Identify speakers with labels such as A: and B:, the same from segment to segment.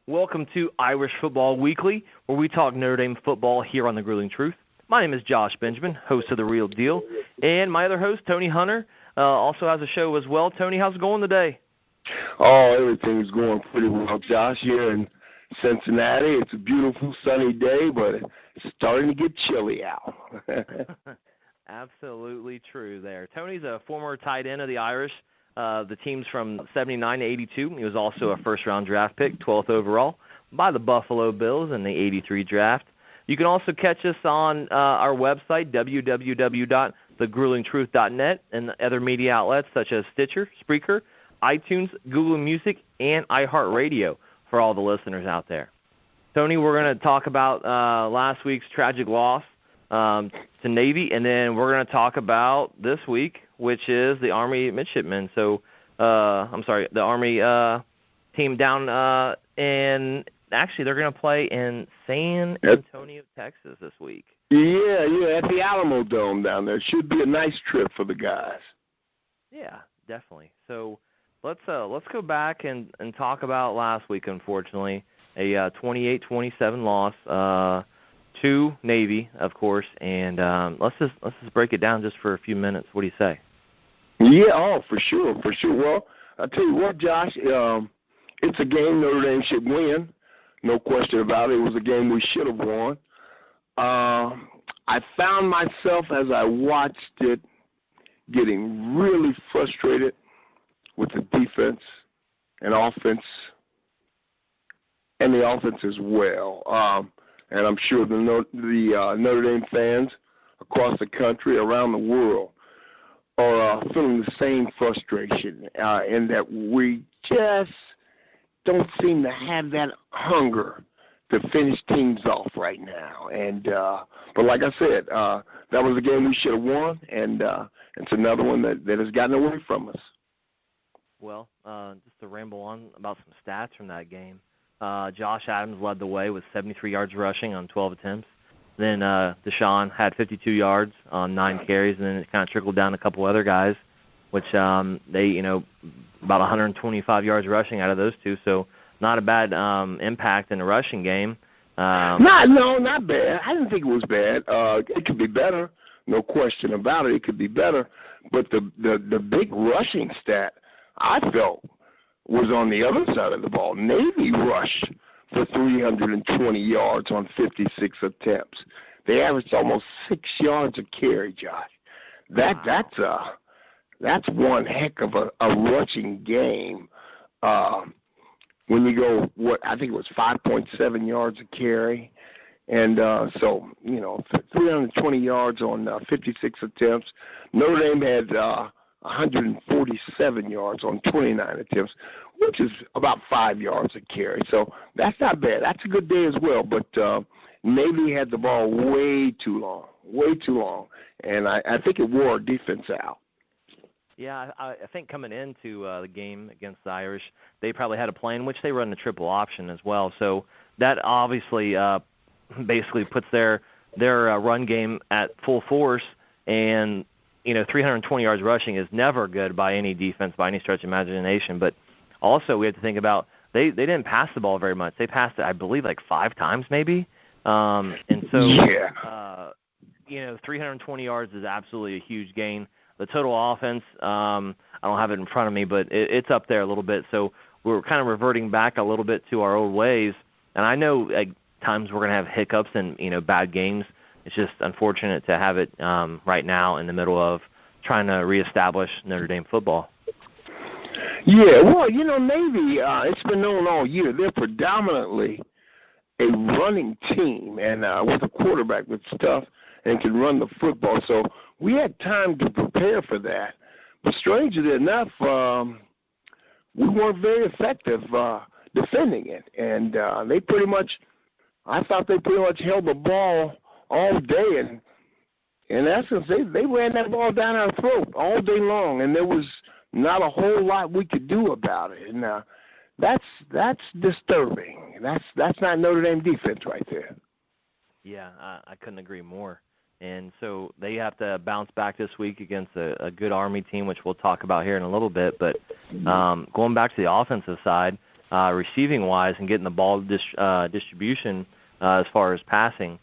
A: Welcome to Irish Football Weekly, where we talk Notre Dame football here on The Grueling Truth. My name is Josh Benjamin, host of The Real Deal, and my other host, Tony Hunter, also has a show as well. Tony, how's it going today?
B: Oh, everything's going pretty well, Josh. Here in Cincinnati, it's a beautiful sunny day, but it's starting to get chilly out.
A: Absolutely true there. Tony's a former tight end of the Irish. The team's from 79 to 82. He was also a first-round draft pick, 12th overall, by the Buffalo Bills in the 83 draft. You can also catch us on our website, www.thegruelingtruth.net, and other media outlets such as Stitcher, Spreaker, iTunes, Google Music, and iHeartRadio for all the listeners out there. Tony, we're going to talk about last week's tragic loss to Navy, and then we're going to talk about this week, which is the Army midshipmen. So, the Army team down and actually they're going to play in San Antonio, Texas this week.
B: Yeah, at the Alamo Dome down there. Should be a nice trip for the guys.
A: Yeah, definitely. So let's go back and talk about last week. Unfortunately, a 28-27 loss to Navy, of course, and let's just break it down just for a few minutes. What do you say?
B: Yeah, for sure. Well, I'll tell you what, Josh, it's a game Notre Dame should win. No question about it. It was a game we should have won. I found myself, as I watched it, getting really frustrated with the defense and offense, and the offense as well. And I'm sure the Notre Dame fans across the country, around the world, are feeling the same frustration in that we just don't seem to have that hunger to finish teams off right now. And but like I said, that was a game we should have won, and it's another one that has gotten away from us.
A: Well, just to ramble on about some stats from that game, Josh Adams led the way with 73 yards rushing on 12 attempts. Then DeShone had 52 yards on 9 carries, and then it kind of trickled down a couple other guys, which they, about 125 yards rushing out of those two. So not a bad impact in the rushing game.
B: Not bad. I didn't think it was bad. It could be better, no question about it. It could be better. But the big rushing stat I felt was on the other side of the ball. Navy rushed for 320 yards on 56 attempts. They averaged almost 6 yards a carry, Josh. That's one heck of a rushing game. When you go, I think it was 5.7 yards a carry. And so 320 yards on 56 attempts. Notre Dame had 147 yards on 29 attempts, which is about 5 yards a carry. So that's not bad. That's a good day as well. But Navy had the ball way too long. And I think it wore our defense out.
A: Yeah, I think coming into the game against the Irish, they probably had a plan in which they run the triple option as well. So that obviously basically puts their run game at full force, and 320 yards rushing is never good by any defense, by any stretch of imagination. But also we have to think about they didn't pass the ball very much. They passed it, I believe, like 5 times maybe. And so, 320 yards is absolutely a huge gain. The total offense, I don't have it in front of me, but it's up there a little bit. So we're kind of reverting back a little bit to our old ways. And I know at times we're going to have hiccups and, bad games. It's just unfortunate to have it right now in the middle of trying to reestablish Notre Dame football.
B: Yeah, well, Navy, it's been known all year, they're predominantly a running team, and with a quarterback that's tough and can run the football. So we had time to prepare for that. But strangely enough, we weren't very effective defending it. And I thought they pretty much held the ball all day, and in essence, they ran that ball down our throat all day long, and there was not a whole lot we could do about it. And that's disturbing. That's not Notre Dame defense right there.
A: Yeah, I couldn't agree more. And so they have to bounce back this week against a good Army team, which we'll talk about here in a little bit. But going back to the offensive side, receiving-wise and getting the ball distribution as far as passing.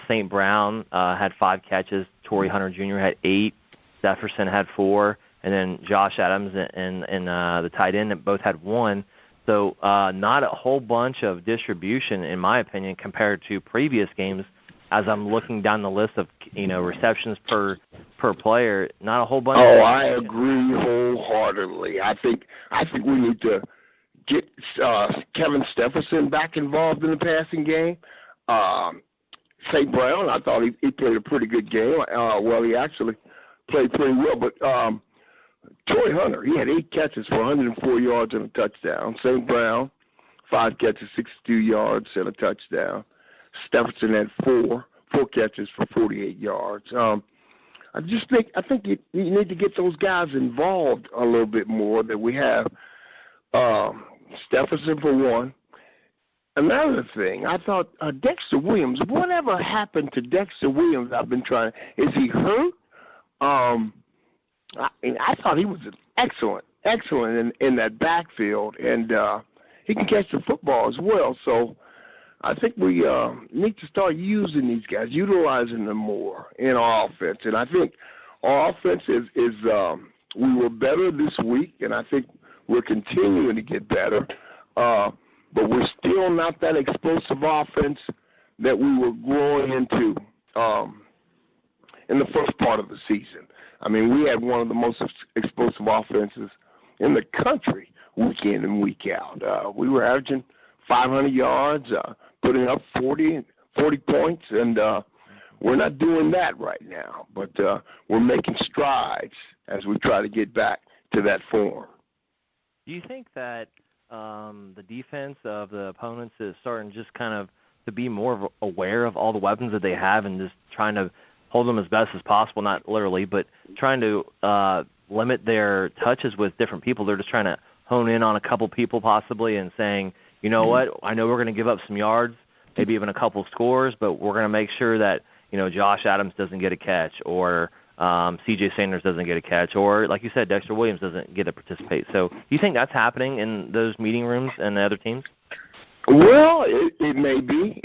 A: St. Brown had 5 catches. Torrey Hunter Jr. had 8. Jefferson had 4. And then Josh Adams and the tight end both had 1. So not a whole bunch of distribution, in my opinion, compared to previous games. As I'm looking down the list of receptions per player, not a whole bunch.
B: Oh, I agree wholeheartedly. I think we need to get Kevin Stephenson back involved in the passing game. St. Brown, I thought he played a pretty good game. He actually played pretty well. But Torrey Hunter, he had 8 catches for 104 yards and a touchdown. St. Brown, 5 catches, 62 yards and a touchdown. Stephenson had 4 catches for 48 yards. I think you need to get those guys involved a little bit more. That we have Stephenson for 1. Another thing, I thought Dexter Williams. Whatever happened to Dexter Williams? I've been trying. Is he hurt? I thought he was excellent in that backfield, and he can catch the football as well. So I think we need to start using these guys, utilizing them more in our offense. And I think our offense is we were better this week, and I think we're continuing to get better. But we're still not that explosive offense that we were growing into in the first part of the season. I mean, we had one of the most explosive offenses in the country week in and week out. We were averaging 500 yards, putting up 40 points, and we're not doing that right now. But we're making strides as we try to get back to that form.
A: Do you think that the defense of the opponents is starting just kind of to be more aware of all the weapons that they have and just trying to hold them as best as possible, not literally, but trying to limit their touches with different people? They're just trying to hone in on a couple people possibly and saying, you know what, I know we're going to give up some yards, maybe even a couple scores, but we're going to make sure that, Josh Adams doesn't get a catch, or C.J. Sanders doesn't get a catch, or, like you said, Dexter Williams doesn't get to participate. So do you think that's happening in those meeting rooms and the other teams?
B: Well, it may be,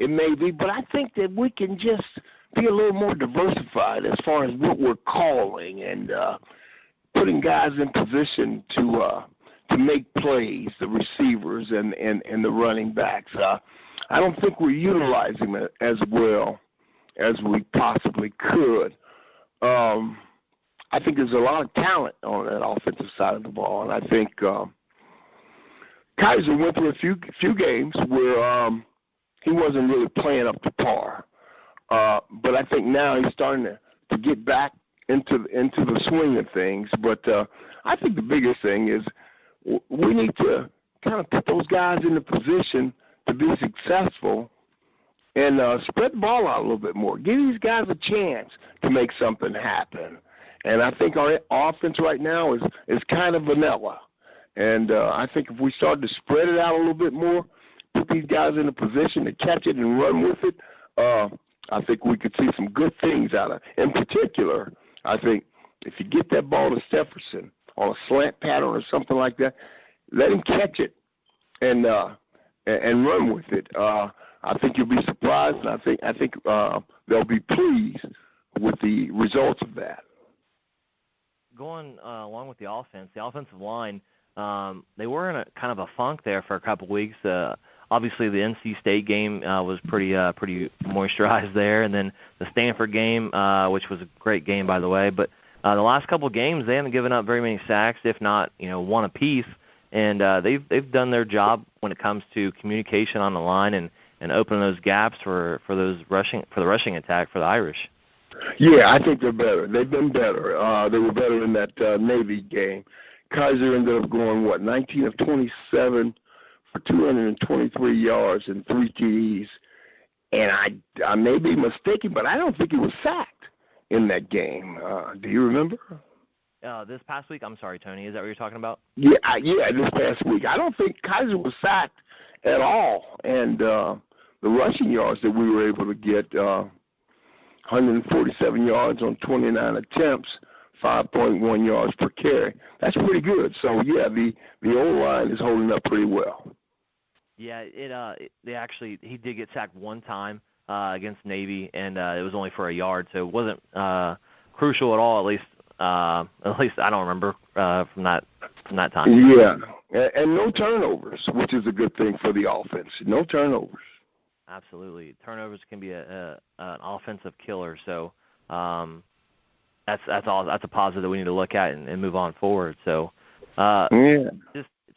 B: but I think that we can just be a little more diversified as far as what we're calling and putting guys in position to make plays, the receivers and the running backs. I don't think we're utilizing it as well as we possibly could. I think there's a lot of talent on that offensive side of the ball, and I think Kizer went through a few games where he wasn't really playing up to par. But I think now he's starting to get back into the swing of things. But I think the biggest thing is we need to kind of put those guys in the position to be successful and spread the ball out a little bit more. Give these guys a chance to make something happen. And I think our offense right now is kind of vanilla. And I think if we start to spread it out a little bit more, put these guys in a position to catch it and run with it, I think we could see some good things out of it. In particular, I think if you get that ball to Stephenson on a slant pattern or something like that, let him catch it and run with it. I think you'll be surprised, and I think they'll be pleased with the results of that.
A: Going along with the offensive line, they were in a kind of a funk there for a couple of weeks. Obviously, the NC State game was pretty moisturized there, and then the Stanford game, which was a great game, by the way. But the last couple of games, they haven't given up very many sacks, if not, one apiece. And they've done their job when it comes to communication on the line and opening those gaps for the rushing attack for the Irish.
B: Yeah, I think they're better. They've been better. They were better in that Navy game. Kizer ended up going, 19 of 27 for 223 yards and 3 TDs. And I may be mistaken, but I don't think he was sacked in that game. Do you remember?
A: This past week? I'm sorry, Tony. Is that what you're talking about?
B: Yeah, this past week. I don't think Kizer was sacked at all. And the rushing yards that we were able to get, 147 yards on 29 attempts, 5.1 yards per carry. That's pretty good. So, yeah, the O-line is holding up pretty well.
A: Yeah, he did get sacked one time against Navy, and it was only for a yard, so it wasn't crucial at all. At least I don't remember from that time.
B: Yeah, and no turnovers, which is a good thing for the offense. No turnovers.
A: Absolutely, turnovers can be an offensive killer. So that's a positive that we need to look at and move on forward. So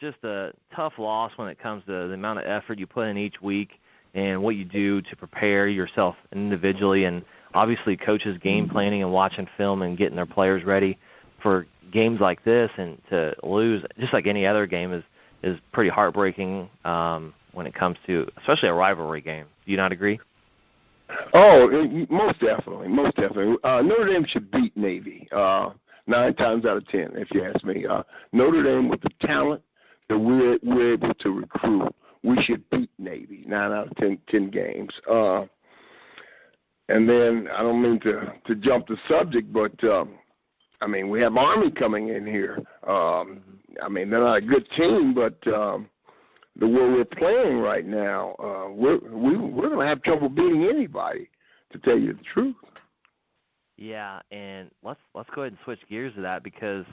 A: just a tough loss when it comes to the amount of effort you put in each week and what you do to prepare yourself individually, and obviously coaches game planning and watching film and getting their players ready for games like this, and to lose just like any other game is pretty heartbreaking when it comes to especially a rivalry game. Do you not agree?
B: Oh, most definitely. Notre Dame should beat Navy 9 times out of 10, if you ask me. Notre Dame, with the talent that we're able to recruit, we should beat Navy 9 out of 10 games. And then I don't mean to jump the subject, but we have Army coming in here. They're not a good team, but the way we're playing right now, we're going to have trouble beating anybody, to tell you the truth.
A: Yeah, and let's go ahead and switch gears to that because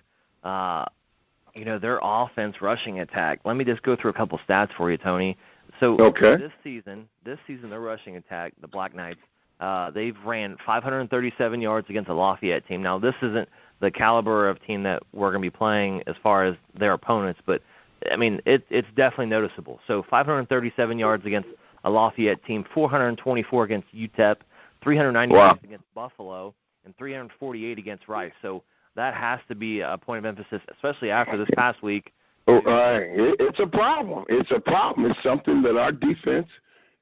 A: their offense rushing attack. Let me just go through a couple stats for you, Tony. So this season their rushing attack, the Black Knights, they've ran 537 yards against a Lafayette team. Now, this isn't the caliber of team that we're going to be playing as far as their opponents, but, it's definitely noticeable. So 537 yards against a Lafayette team, 424 against UTEP, 396 against Buffalo, and 348 against Rice. So that has to be a point of emphasis, especially after this past week.
B: It's a problem. It's something that our defense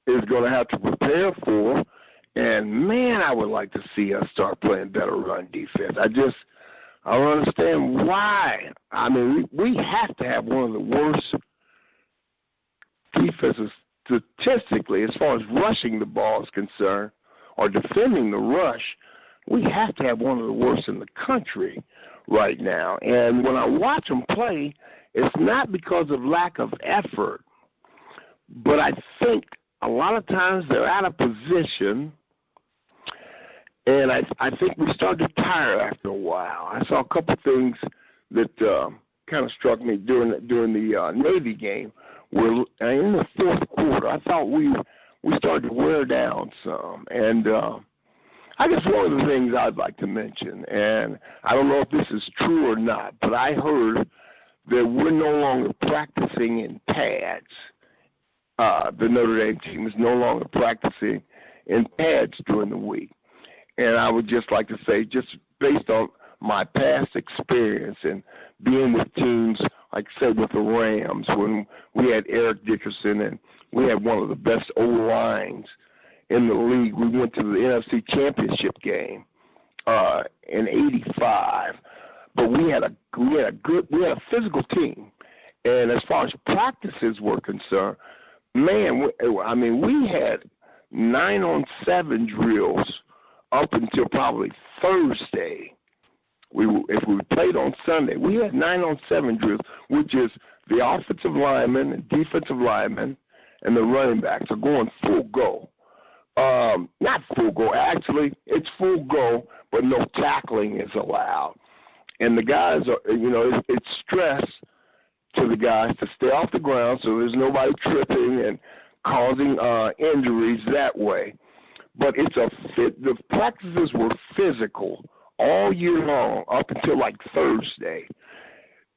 B: is going to have to prepare for. And, man, I would like to see us start playing better run defense. I don't understand why. We have to have one of the worst defenses statistically as far as rushing the ball is concerned, or defending the rush. We have to have one of the worst in the country right now. And when I watch them play, it's not because of lack of effort, but I think a lot of times they're out of position. And I think we start to tire after a while. I saw a couple of things that kind of struck me during the Navy game. Where in the fourth quarter, I thought we started to wear down some. And I guess one of the things I'd like to mention, and I don't know if this is true or not, but I heard that we're no longer practicing in pads. The Notre Dame team is no longer practicing in pads during the week. And I would just like to say, just based on my past experience and being with teams, like I said, with the Rams, when we had Eric Dickerson and we had one of the best O-lines in the league. We went to the NFC Championship game in '85, but we had a physical team. And as far as practices were concerned, man, we had 9-on-7 drills up until probably Thursday. If we played on Sunday, we had 9-on-7 drills, which is the offensive linemen and defensive linemen and the running backs are going full go. Not full go, actually, it's full go, but no tackling is allowed. And the guys are, it's stress to the guys to stay off the ground so there's nobody tripping and causing injuries that way. But the practices were physical all year long up until like Thursday.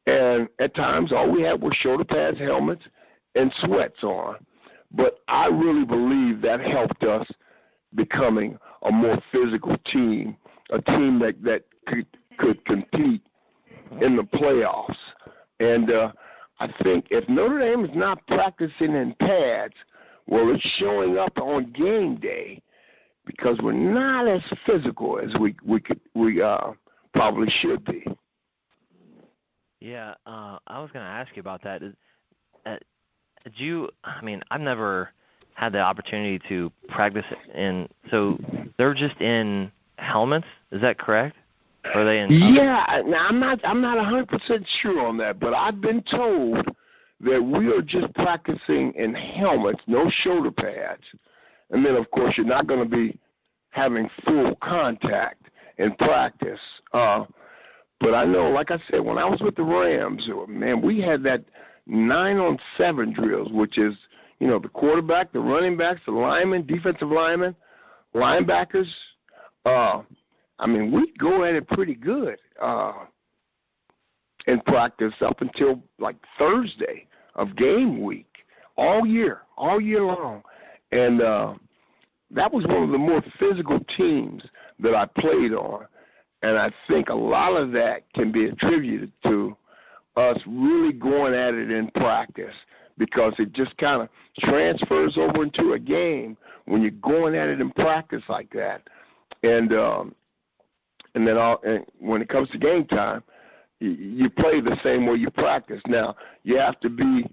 B: And at times all we had were shoulder pads, helmets, and sweats on. But I really believe that helped us becoming a more physical team, a team that could compete in the playoffs. And I think if Notre Dame is not practicing in pads, well, it's showing up on game day, because we're not as physical as we probably should be.
A: Yeah, I was going to ask you about that. I've never had the opportunity to practice so they're just in helmets, is that correct? Or are they in?
B: Yeah, now I'm not 100% sure on that, but I've been told that we are just practicing in helmets, no shoulder pads. And then, of course, you're not going to be having full contact in practice. But I know, like I said, when I was with the Rams, man, we had that 9-on-7 drills, which is, the quarterback, the running backs, the linemen, defensive linemen, linebackers. We go at it pretty good in practice up until, like, Thursday of game week, all year long. And that was one of the more physical teams that I played on. And I think a lot of that can be attributed to us really going at it in practice, because it just kind of transfers over into a game when you're going at it in practice like that. And then when it comes to game time, you play the same way you practice. Now, you have to be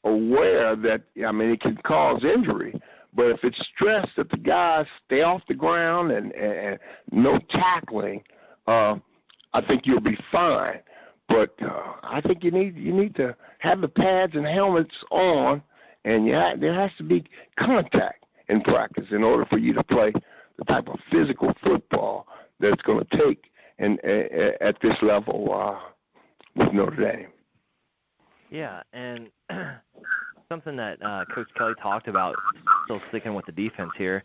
B: aware that, it can cause injury. But if it's stressed that the guys stay off the ground and no tackling, I think you'll be fine. But I think you need to have the pads and helmets on, and there has to be contact in practice in order for you to play the type of physical football that it's going to take at this level with Notre Dame. Yeah,
A: and something that Coach Kelly talked about, still sticking with the defense here,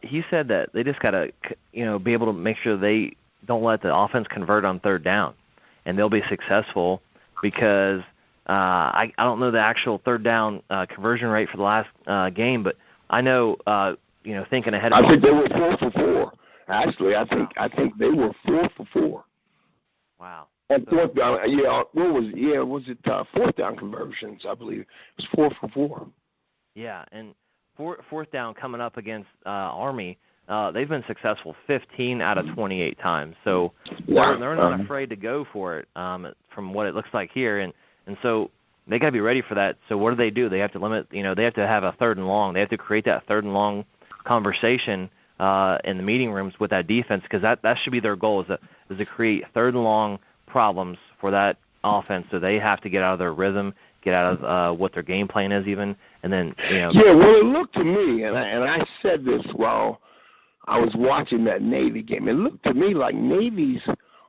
A: he said that they just got to, be able to make sure they don't let the offense convert on third down, and they'll be successful because I don't know the actual third down conversion rate for the last game, but I know, thinking ahead of
B: I think they were 4 for 4. Actually, I think they were 4 for 4.
A: Wow.
B: And fourth down, was it fourth down conversions, I believe. It was 4 for 4.
A: Yeah, and fourth down coming up against Army, they've been successful 15 out of 28 times. So they're not afraid to go for it from what it looks like here. And so they got to be ready for that. So what do? They have to limit, they have to have a third and long. They have to create that third and long conversation in the meeting rooms with that defense, because that should be their goal, is to create third and long problems for that offense. So they have to get out of their rhythm, get out of what their game plan is even, and then,
B: Yeah, well, it looked to me, and I said this while I was watching that Navy game, it looked to me like Navy's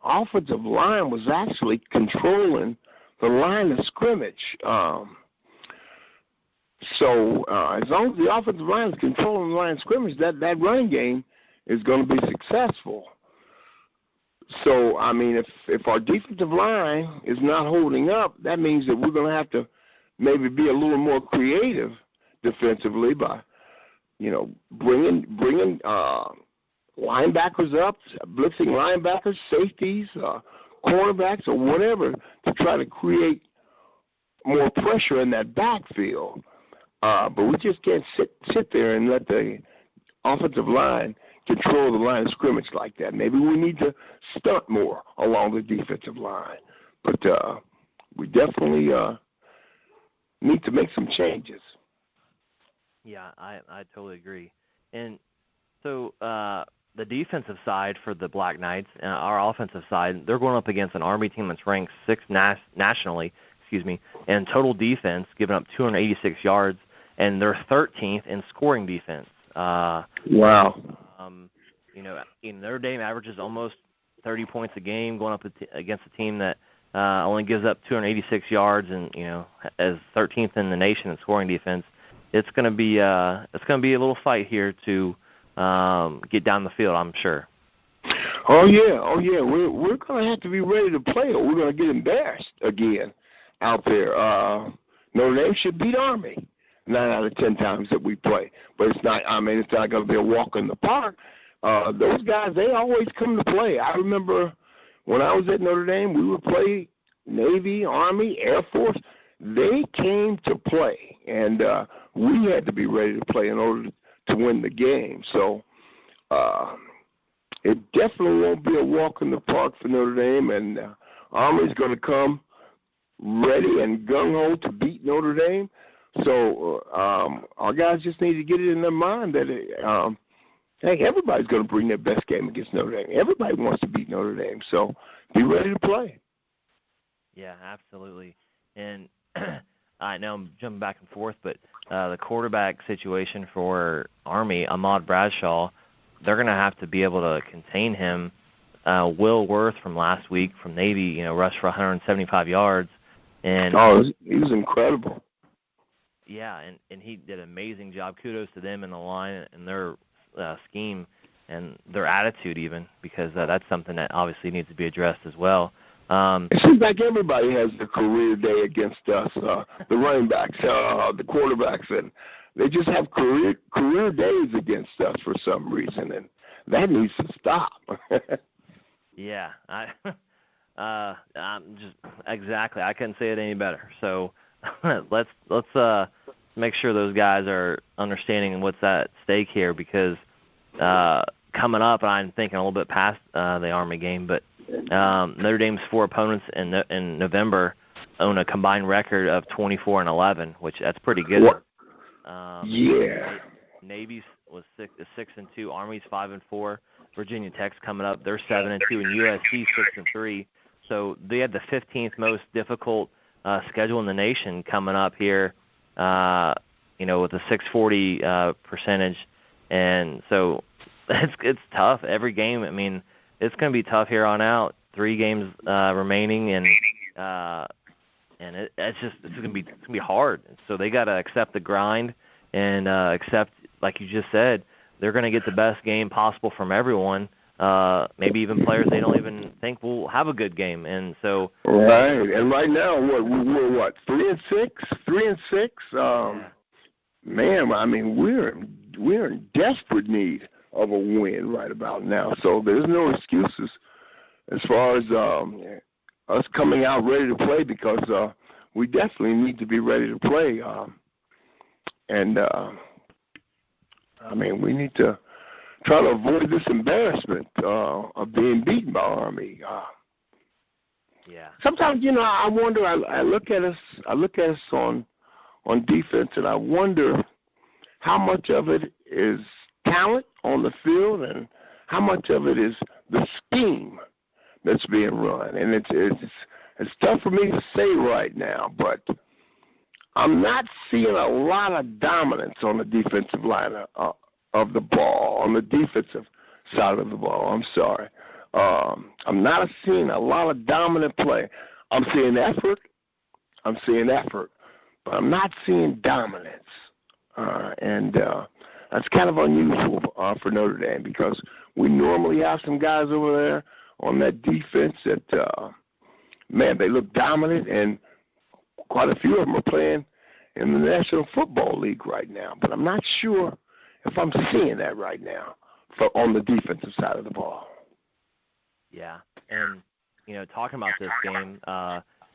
B: offensive line was actually controlling the line of scrimmage. So as long as the offensive line is controlling the line of scrimmage, that running game is going to be successful. So, if our defensive line is not holding up, that means that we're going to have to maybe be a little more creative defensively by, bringing linebackers up, blitzing linebackers, safeties, cornerbacks, or whatever, to try to create more pressure in that backfield. But we just can't sit there and let the offensive line control the line of scrimmage like that. Maybe we need to stunt more along the defensive line. But we definitely need to make some changes.
A: Yeah, I totally agree. And so the defensive side for the Black Knights, our offensive side, they're going up against an Army team that's ranked 6th nationally, in total defense, giving up 286 yards, and they're 13th in scoring defense.
B: Wow.
A: Notre Dame averages almost 30 points a game, going up against a team that only gives up 286 yards, and as 13th in the nation in scoring defense. It's going to be a little fight here to get down the field, I'm sure.
B: Oh yeah. We're going to have to be ready to play, or we're going to get embarrassed again out there. Notre Dame should beat Army 9 out of 10 times that we play, but it's not. It's not going to be a walk in the park. Those guys, they always come to play. I remember when I was at Notre Dame, we would play Navy, Army, Air Force. They came to play, and we had to be ready to play in order to win the game. So it definitely won't be a walk in the park for Notre Dame, and Army's going to come ready and gung-ho to beat Notre Dame. So our guys just need to get it in their mind that everybody's going to bring their best game against Notre Dame. Everybody wants to beat Notre Dame, so be ready to play.
A: Yeah, absolutely. And I know I'm jumping back and forth, but the quarterback situation for Army, Ahmad Bradshaw, they're going to have to be able to contain him. Will Worth from last week from Navy, rushed for 175 yards. And
B: he was incredible.
A: Yeah, and he did an amazing job. Kudos to them in the line and their scheme and their attitude even, because that's something that obviously needs to be addressed as well.
B: It seems like everybody has a career day against us, the running backs, the quarterbacks, and they just have career days against us for some reason, and that needs to stop.
A: Yeah, I'm just exactly. I couldn't say it any better. So let's make sure those guys are understanding what's at stake here, because coming up, and I'm thinking a little bit past the Army game, but Notre Dame's 4 opponents in November own a combined record of 24-11, which that's pretty good.
B: Yeah.
A: Navy's was 6-2, Army's 5-4, Virginia Tech's coming up, they're 7-2, and USC 6-3. So they had the 15th most difficult schedule in the nation coming up here, with a 640 percentage, and so it's tough every game. I mean, it's going to be tough here on out. 3 games remaining, and it's going to be hard. So they got to accept the grind and accept, like you just said, they're going to get the best game possible from everyone. Maybe even players they don't even think will have a good game, and so
B: right. And right now, we're what 3-6, 3-6. Man, I mean, we're in desperate need of a win right about now. So there's no excuses as far as us coming out ready to play, because we definitely need to be ready to play. I mean, we need to try to avoid this embarrassment of being beaten by Army.
A: Yeah.
B: Sometimes, I wonder. I look at us on defense, and I wonder how much of it is talent on the field and how much of it is the scheme that's being run. And it's tough for me to say right now, but I'm not seeing a lot of dominance on the defensive line of the ball, on the defensive side of the ball. I'm sorry. I'm not seeing a lot of dominant play. I'm seeing effort, but I'm not seeing dominance. And that's kind of unusual for Notre Dame, because we normally have some guys over there on that defense that, they look dominant, and quite a few of them are playing in the National Football League right now. But I'm not sure if I'm seeing that right now on the defensive side of the ball.
A: Yeah, and, talking about this game,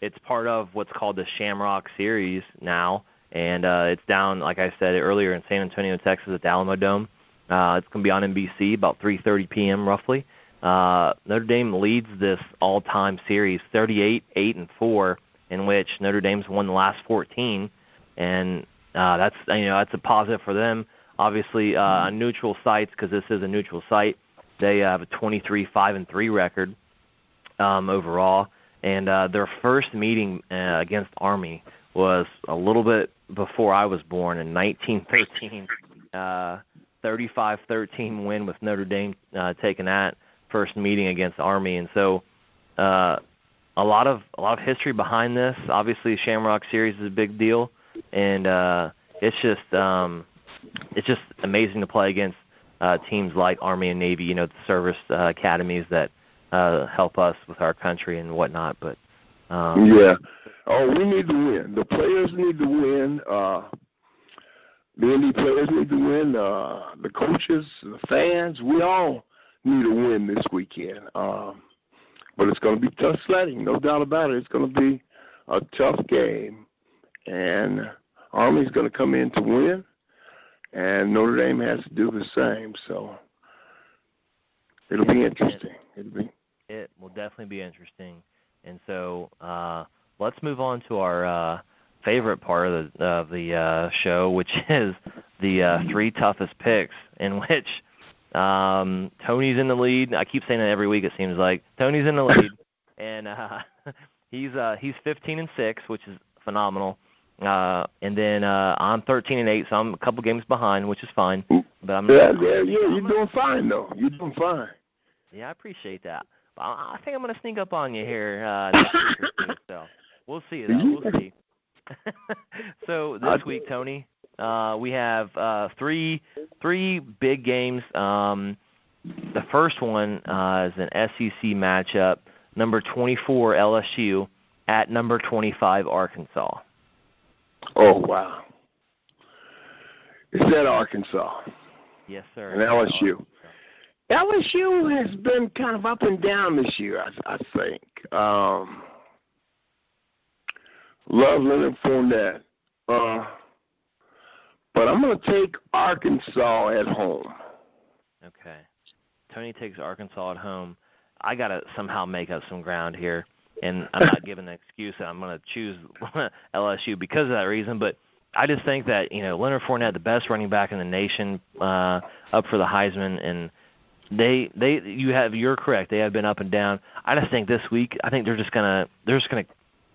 A: it's part of what's called the Shamrock Series now, and it's down, like I said earlier, in San Antonio, Texas at the Alamo Dome. It's going to be on NBC about 3:30 p.m. roughly. Notre Dame leads this all-time series 38-8-4, in which Notre Dame's won the last 14, and that's a positive for them. Obviously, on neutral sites, because this is a neutral site, they have a 23-5-3 record overall, and their first meeting against Army was a little bit before I was born in 1913. 35-13 win with Notre Dame taking that first meeting against Army, and so a lot of history behind this. Obviously, Shamrock Series is a big deal, and it's just amazing to play against teams like Army and Navy, the service academies that help us with our country and whatnot. But
B: yeah, we need to win. The players need to win. The Indy players need to win. The coaches, the fans, we all need to win this weekend. But it's going to be tough sledding, no doubt about it. It's going to be a tough game, and Army's going to come in to win, and Notre Dame has to do the same. So it'll be interesting.
A: It will definitely be interesting. And so let's move on to our favorite part of the show, which is the 3 toughest picks, in which Tony's in the lead. I keep saying that every week, it seems like. Tony's in the lead, and he's 15-6, which is phenomenal. And then I'm 13-8, so I'm a couple games behind, which is fine. But I'm
B: you're doing fine though. You're doing fine.
A: Yeah, I appreciate that. I think I'm going to sneak up on you here next week or two. So we'll see, though. We'll see. So this week, Tony, we have three big games. The first one is an SEC matchup, number 24 LSU at number 25 Arkansas.
B: Oh, wow. It's at Arkansas.
A: Yes, sir.
B: And LSU. LSU has been kind of up and down this year, I think. Love Leonard Fournette. But I'm going to take Arkansas at home.
A: Okay. Tony takes Arkansas at home. I got to somehow make up some ground here, and I'm not giving an excuse that I'm going to choose LSU because of that reason, but I just think that, Leonard Fournette, the best running back in the nation, up for the Heisman, and you're correct. They have been up and down. I just think this week, I think they're just gonna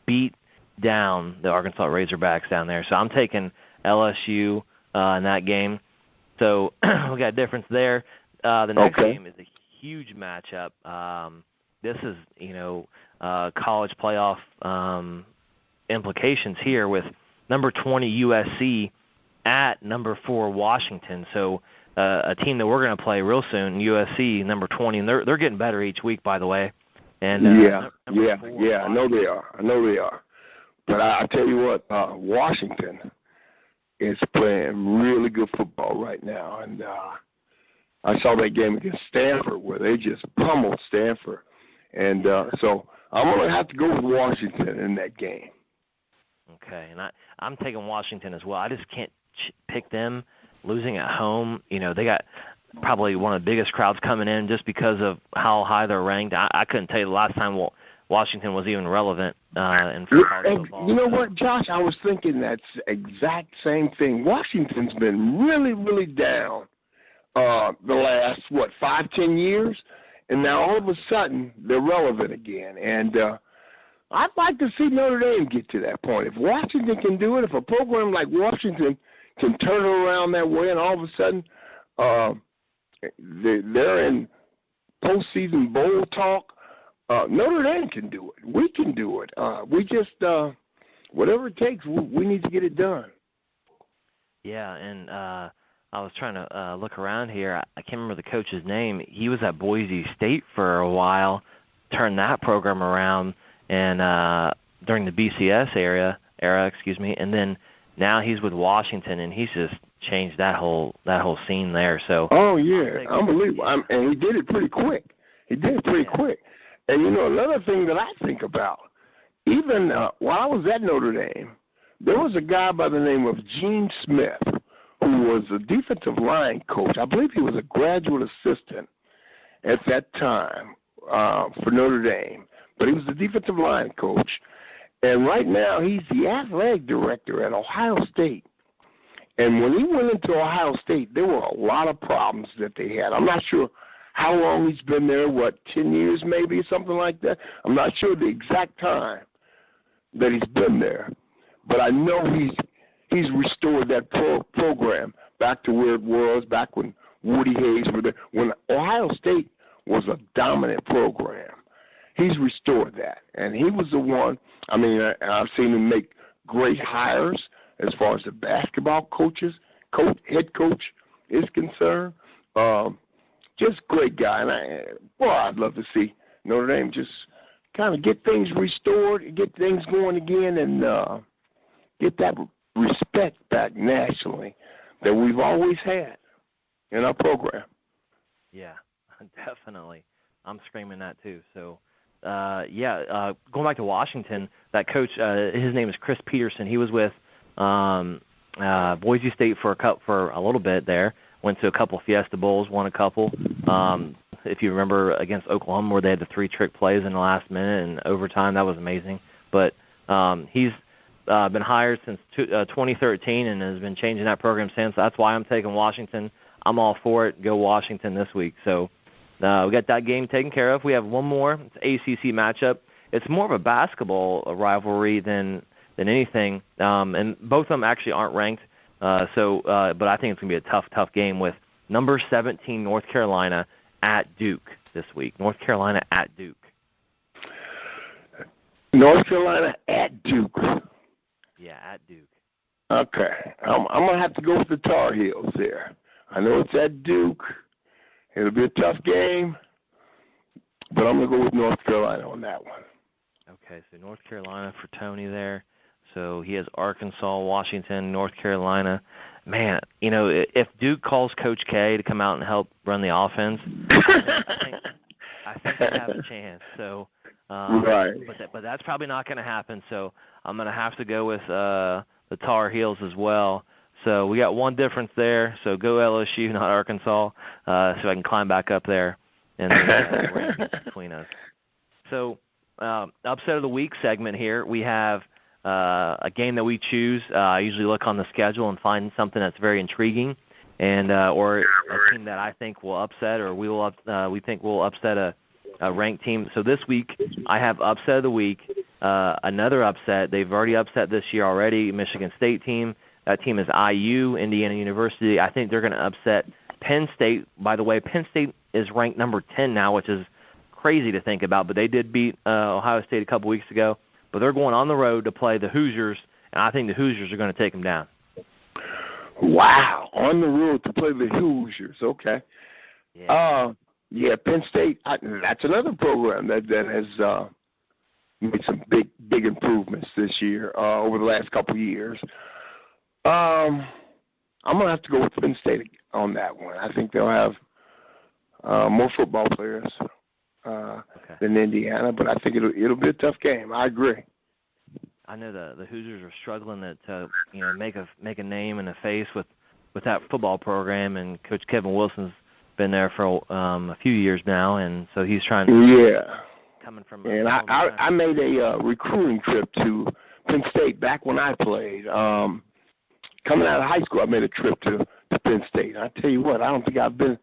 A: beat down the Arkansas Razorbacks down there. So I'm taking LSU in that game. So we got a difference there. The next game is a huge matchup. This is college playoff implications here with number 20 USC at number 4 Washington. So a team that we're going to play real soon, USC, number 20, and they're getting better each week, by the way. And
B: I know they are. But I tell you what, Washington is playing really good football right now, and I saw that game against Stanford where they just pummeled Stanford, and so I'm going to have to go with Washington in that game.
A: Okay, and I'm taking Washington as well. I just can't pick them. Losing at home, they got probably one of the biggest crowds coming in just because of how high they're ranked. I couldn't tell you the last time Washington was even relevant in college football.
B: You know what, Josh? I was thinking that exact same thing. Washington's been really, really down the last, 5-10 years, and now all of a sudden they're relevant again. And I'd like to see Notre Dame get to that point. If Washington can do it, if a program like Washington can turn it around that way, and all of a sudden they're in postseason bowl talk, Notre Dame can do it. We can do it. We just, whatever it takes, we need to get it done.
A: Yeah, and I was trying to look around here. I can't remember the coach's name. He was at Boise State for a while, turned that program around, and during the BCS era, and then now he's with Washington, and he's just changed that whole scene there. So
B: unbelievable. And he did it pretty quick. Quick. And another thing that I think about, even while I was at Notre Dame, there was a guy by the name of Gene Smith who was a defensive line coach. I believe he was a graduate assistant at that time for Notre Dame, but he was the defensive line coach. And right now, he's the athletic director at Ohio State. And when he went into Ohio State, there were a lot of problems that they had. I'm not sure how long he's been there, 10 years maybe, something like that. I'm not sure the exact time that he's been there. But I know he's restored that program back to where it was back when Woody Hayes were there, when Ohio State was a dominant program. He's restored that, and he was the one. I mean, I've seen him make great hires as far as the basketball head coach is concerned. Just great guy, and I'd love to see Notre Dame just kind of get things restored, get things going again, and get that respect back nationally that we've always had in our program.
A: Yeah, definitely. I'm screaming that too. So. Going back to Washington, that coach, his name is Chris Peterson. He was with Boise State for a little bit there. Went to a couple Fiesta Bowls, won a couple. If you remember against Oklahoma, where they had the 3 trick plays in the last minute and overtime, that was amazing. But he's been hired since 2013 and has been changing that program since. That's why I'm taking Washington. I'm all for it. Go Washington this week. So. We got that game taken care of. We have one more. It's an ACC matchup. It's more of a basketball rivalry than than anything. And both of them actually aren't ranked. But I think it's going to be a tough game with number 17 North Carolina at Duke this week. North Carolina at Duke.
B: North Carolina at Duke.
A: Yeah, at Duke.
B: Okay. I'm going to have to go with the Tar Heels there. I know it's at Duke. It'll be a tough game, but I'm going to go with North Carolina on that one.
A: Okay, so North Carolina for Tony there. So he has Arkansas, Washington, North Carolina. Man, if Duke calls Coach K to come out and help run the offense, I think they have a chance. So,
B: right.
A: But that's probably not going to happen. So I'm going to have to go with the Tar Heels as well. So we got one difference there. So go LSU, not Arkansas, so I can climb back up there in the rankings between us. So upset of the week segment here. We have a game that we choose. I usually look on the schedule and find something that's very intriguing, and or a team that I think will upset, or we think will upset a ranked team. So this week I have upset of the week. Another upset. They've already upset this year already. Michigan State team. That team is IU, Indiana University. I think they're going to upset Penn State. By the way, Penn State is ranked number 10 now, which is crazy to think about. But they did beat Ohio State a couple weeks ago. But they're going on the road to play the Hoosiers, and I think the Hoosiers are going to take them down.
B: Wow, on the road to play the Hoosiers. Okay. Yeah, Penn State. That's another program that has made some big improvements this year over the last couple of years. I'm gonna have to go with Penn State on that one. I think they'll have more football players than Indiana, but I think it'll be a tough game. I agree.
A: I know the Hoosiers are struggling to make a name and a face with that football program, and Coach Kevin Wilson's been there for a few years now, and so he's trying to coming from. And
B: I made a recruiting trip to Penn State back when I played. Coming out of high school, I made a trip to Penn State. I tell you what, I don't think I've been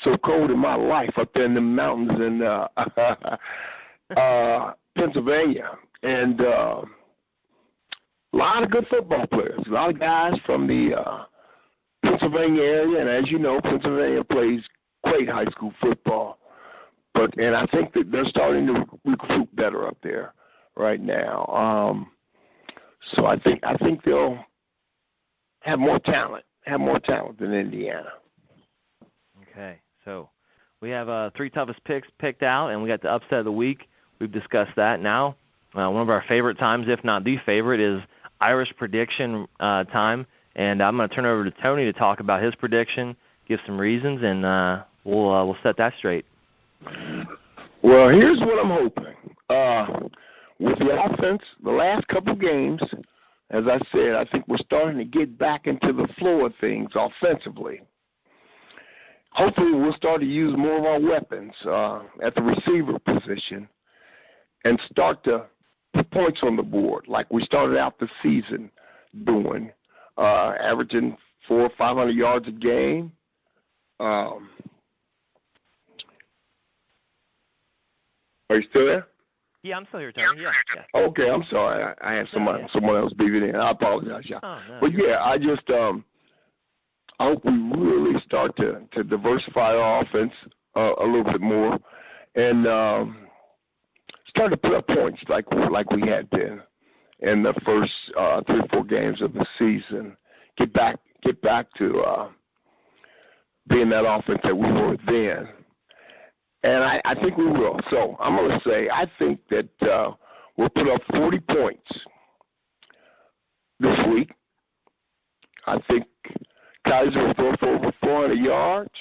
B: so cold in my life up there in the mountains in Pennsylvania. And a lot of good football players, a lot of guys from the Pennsylvania area. And as you know, Pennsylvania plays great high school football. And I think that they're starting to recruit better up there right now. So I think they'll have more talent than Indiana.
A: Okay, so we have 3 toughest picks picked out, and we got the upset of the week. We've discussed that. Now, one of our favorite times, if not the favorite, is Irish prediction time, and I'm going to turn it over to Tony to talk about his prediction, give some reasons, and we'll set that straight.
B: Well, here's what I'm hoping. With the offense, the last couple games, as I said, I think we're starting to get back into the flow of things offensively. Hopefully we'll start to use more of our weapons at the receiver position and start to put points on the board like we started out the season doing, averaging 400 or 500 yards a game. Are you still there?
A: Yeah, I'm still here, Tony. Yeah.
B: Okay, I'm sorry. I had someone else beeping in. I apologize, yeah.
A: Oh, no.
B: But yeah, I just I hope we really start to diversify our offense a little bit more and start to put up points like we had been in the first 3 or 4 games of the season. Get back to being that offense that we were then. And I think we will. So I'm going to say I think that we'll put up 40 points this week. I think Kizer will throw for over 400 yards.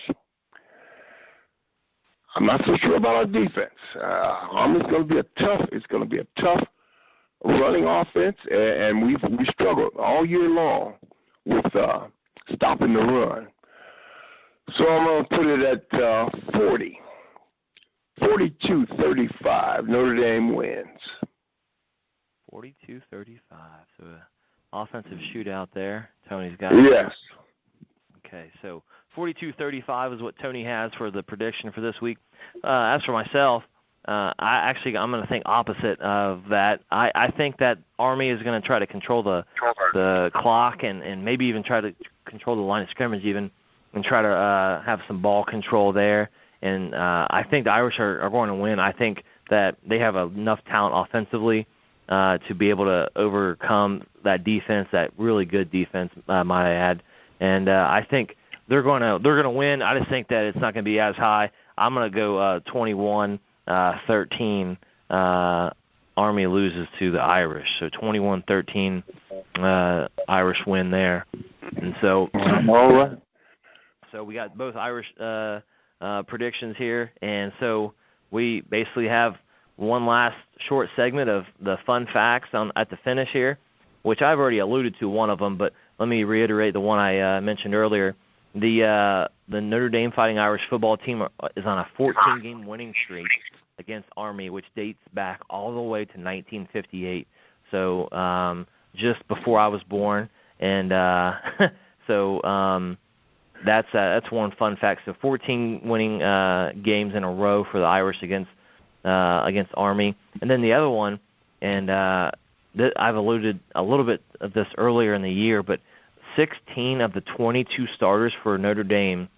B: I'm not so sure about our defense. It's going to be a tough running offense, and we struggled all year long with stopping the run. So I'm going to put it at 40. 42-35, Notre Dame wins.
A: 42-35, so an offensive shootout there. Tony's got
B: Yes.
A: Okay, so 42-35 is what Tony has for the prediction for this week. As for myself, I'm going to think opposite of that. I think that Army is going to try to control the clock and maybe even try to control the line of scrimmage even, and try to have some ball control there. And I think the Irish are going to win. I think that they have enough talent offensively to be able to overcome that defense, that really good defense, might I add. And I think they're going to win. I just think that it's not going to be as high. I'm going to go 21-13. Army loses to the Irish, so 21-13. Irish win there, and so. So we got both Irish predictions here, and so we basically have one last short segment of the fun facts at the finish here, which I've already alluded to one of them, but let me reiterate the one I mentioned earlier. The Notre Dame Fighting Irish football team is on a 14-game winning streak against Army, which dates back all the way to 1958. So just before I was born, and that's one fun fact. So 14 winning games in a row for the Irish against Army. And then the other one, and I've alluded a little bit of this earlier in the year, but 16 of the 22 starters for Notre Dame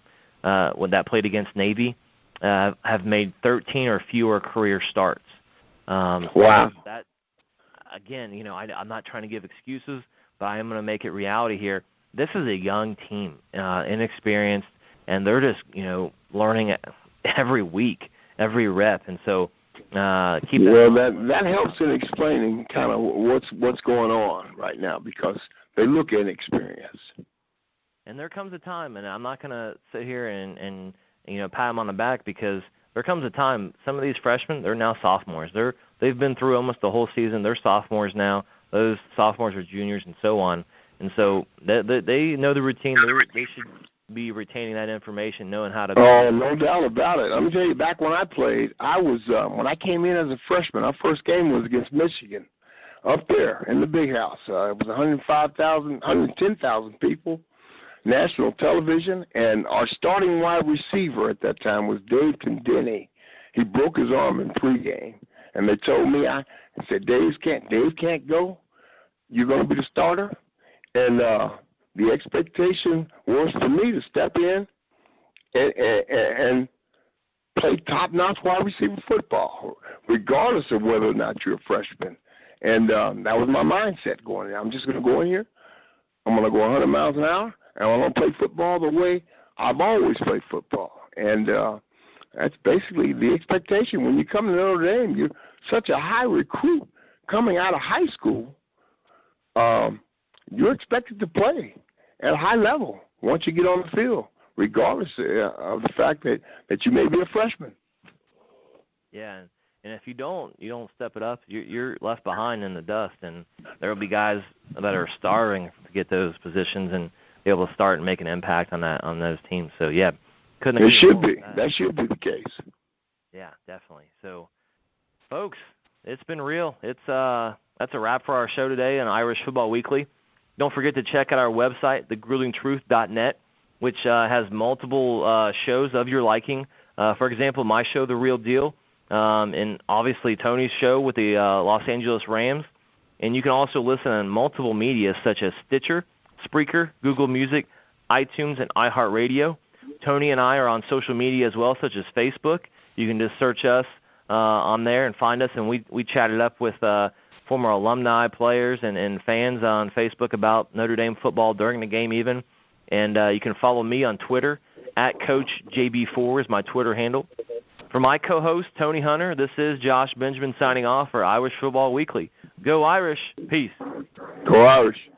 A: when that played against Navy have made 13 or fewer career starts.
B: Wow.
A: So that, again, I'm not trying to give excuses, but I am going to make it reality here. This is a young team, inexperienced, and they're just, learning every week, every rep. And so keep that.
B: That helps in explaining kind of what's going on right now, because they look inexperienced.
A: And there comes a time, and I'm not going to sit here and pat them on the back, because there comes a time, some of these freshmen, they're now sophomores. They've been through almost the whole season. They're sophomores now. Those sophomores are juniors and so on. And so they know the routine. They should be retaining that information, knowing how to.
B: Oh, no doubt about it. Let me tell you, back when I played, I was when I came in as a freshman, our first game was against Michigan, up there in the big house. It was 110,000 people, national television, and our starting wide receiver at that time was Dave Condini. He broke his arm in pregame, and they told me, I said, Dave can't go. You're going to be the starter. And the expectation was for me to step in and play top-notch wide receiver football, regardless of whether or not you're a freshman. And that was my mindset going in. I'm just going to go in here. I'm going to go 100 miles an hour, and I'm going to play football the way I've always played football. And that's basically the expectation. When you come to Notre Dame, you're such a high recruit coming out of high school. You're expected to play at a high level once you get on the field, regardless of the fact that you may be a freshman.
A: Yeah, and if you don't step it up, you're left behind in the dust, and there will be guys that are starving to get those positions and be able to start and make an impact on those teams. So yeah, couldn't.
B: It should be. That should be the case.
A: Yeah, definitely. So, folks, it's been real. That's a wrap for our show today on Irish Football Weekly. Don't forget to check out our website, thegruelingtruth.net, which has multiple shows of your liking. For example, my show, The Real Deal, and obviously Tony's show with the Los Angeles Rams. And you can also listen on multiple media such as Stitcher, Spreaker, Google Music, iTunes, and iHeartRadio. Tony and I are on social media as well, such as Facebook. You can just search us on there and find us, and we chatted up with former alumni, players, and fans on Facebook about Notre Dame football during the game even. And you can follow me on Twitter, @CoachJB4 is my Twitter handle. For my co-host, Tony Hunter, this is Josh Benjamin signing off for Irish Football Weekly. Go Irish. Peace.
B: Go Irish.